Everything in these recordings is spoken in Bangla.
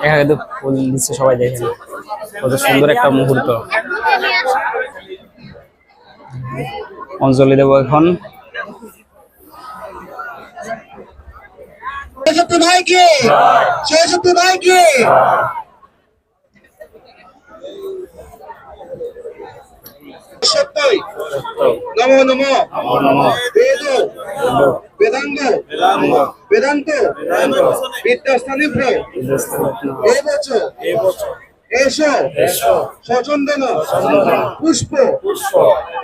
এখানে কিন্তু ফুল দিচ্ছে, সবাই দেখেন কত সুন্দর একটা মুহূর্ত। অঞ্জলি দেবো এখন। সত্যই নমো নমো বেদ বেদাঙ্গ বেদান্ত বিদ্যাস্থানে এসো সচন্দন পুষ্প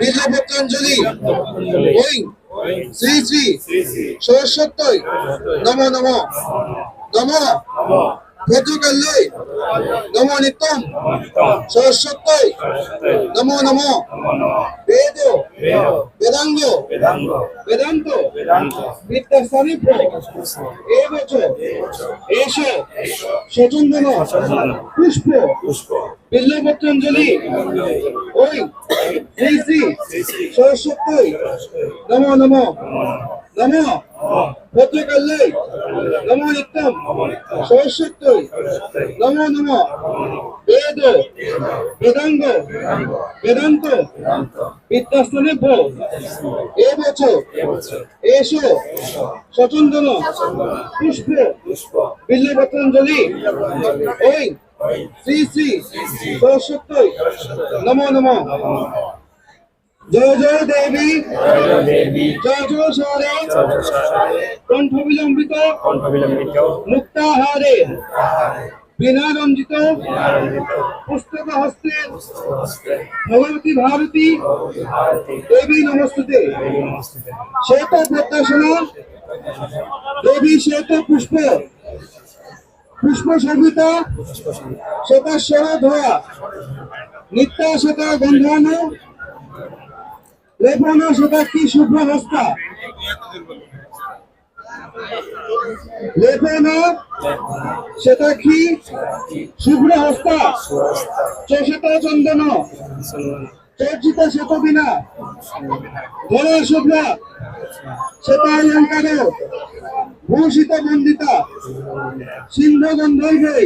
বিল্লপত্রাঞ্জলি ওই শ্রী শ্রী সরস্বতী নমো নমো নমো ভদ্রকাল্যই নমো নিত্যম সরস্বতী নমো নমো বেদ বেদাঙ্গ বেদান্ত বিদ্যাস্থানে এসো সচন্দন পুষ্প বিল্লপত্রাঞ্জলি ওই শ্রী শ্রী সরস্বতী নমো নমো নমো ভদ্রকাল্যই নমো নিত্যম সরস্বতী নমো নমো বেদ বেদাঙ্গ বেদান্ত বিদ্যাস্থানে এসো সচন্দন পুষ্প বিল্লপত্রাঞ্জলি ওই শ্রী শ্রী সরস্বতী নমো নমো জয় জয় দেবী জয় জয় সারে কণ্ঠ বিলম্বিত মুক্তাহারে বিনা রঞ্জিত পুস্তক হস্তে ভগবতী ভারতী দেবী নমস্তুতে শ্বেত প্রত্যাশনা দেবী শ্বেত পুষ্প পুষ্প সঙ্গীতা শ্বেতাশ্বর ধোয়া নিত্যা শ্বেতা গন্ধানো লেপন শতাক্ষী শুভ্র হস্তা লেপন শতাক্ষী শুভ্র হস্তা চষিত চন্দন চর্চিত শ্বেত বিনা ধরা শুভ্র শ্বেতালঙ্কার ভূষিত বন্দিতা সিন্ধ গন্ধর্বৈ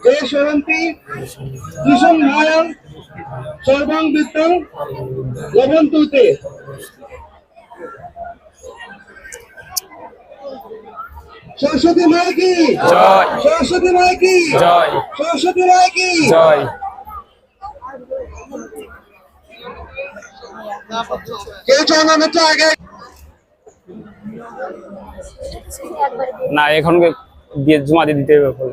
যে সরন্তি ত্রিসংহায়ং সর্বাং বিদ্যং লবন্তুতে সরস্বতী মাই কি জয়, সরস্বতী মাই কি জয়, সরস্বতী মাই কি জয়। কেউ চন্দ্র আগে না, এখন দিয়ে জমা দিয়ে দিতে হবে।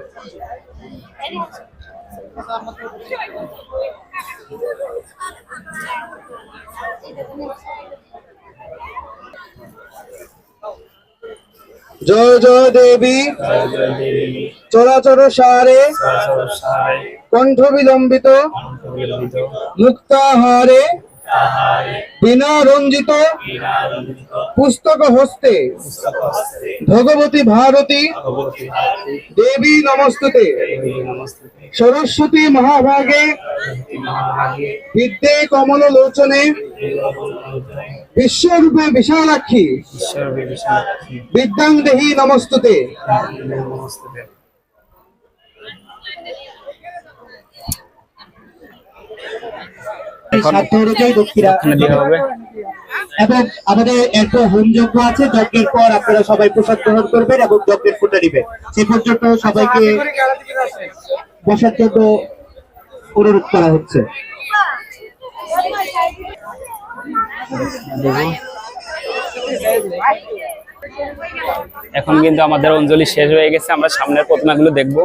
জয় জয় দেবী চরাচর সারে কণ্ঠ বিলম্বিত মুক্তাহারে বিনা রঞ্জিত পুস্তক হস্তে ভগবতী ভারতী দেবী নমস্তুতে সরস্বতী মহাভাগে বিদ্যে কমল লোচনে বিশ্বরূপে বিশালাক্ষী বিদ্যাং দেহি নমস্তুতে। সাধ্য অনুযায়ী দক্ষিণা হবে এবং আমাদের একটা হোম যজ্ঞ আছে। যজ্ঞের পর আপনারা সবাই প্রসাদ গ্রহণ করবেন এবং যজ্ঞের ফুটা দিবেন। সে পর্যন্ত সবাইকে বসার জন্য অনুরোধ করা হচ্ছে। এখন কিন্তু আমাদের অঞ্জলি শেষ হয়ে গেছে। আমরা সামনের প্রতিমাগুলো দেখবো।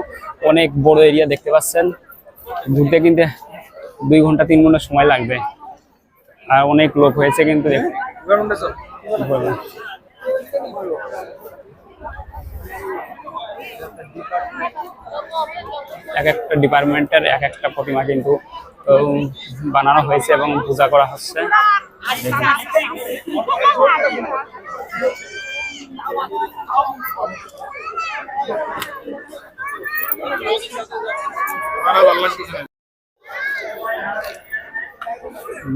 অনেক বড় এরিয়া দেখতে পাচ্ছেন। ঘুরতে কিন্তু 2 ঘন্টা 3 ঘন্টা সময় লাগবে। আর অনেক লোক হয়েছে কিন্তু এক একটা ডিপার্টমেন্টের এক একটা প্রতিমা কিন্তু বানানো হয়েছে এবং পূজা করা হচ্ছে।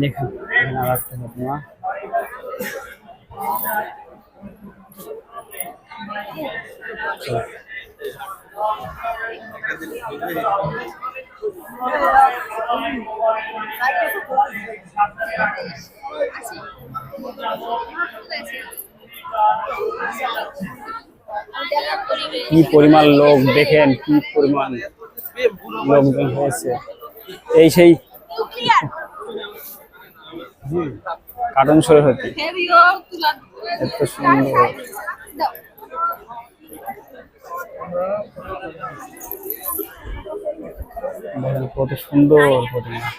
দেখুন প্রতিমা কি পরিমাণ লোক দেখেন, কি পরিমাণ লোকজন হয়েছে। এই সেই কার্টুন শো হতে এত সুন্দর। দেখেন কত সুন্দর প্রতিমা।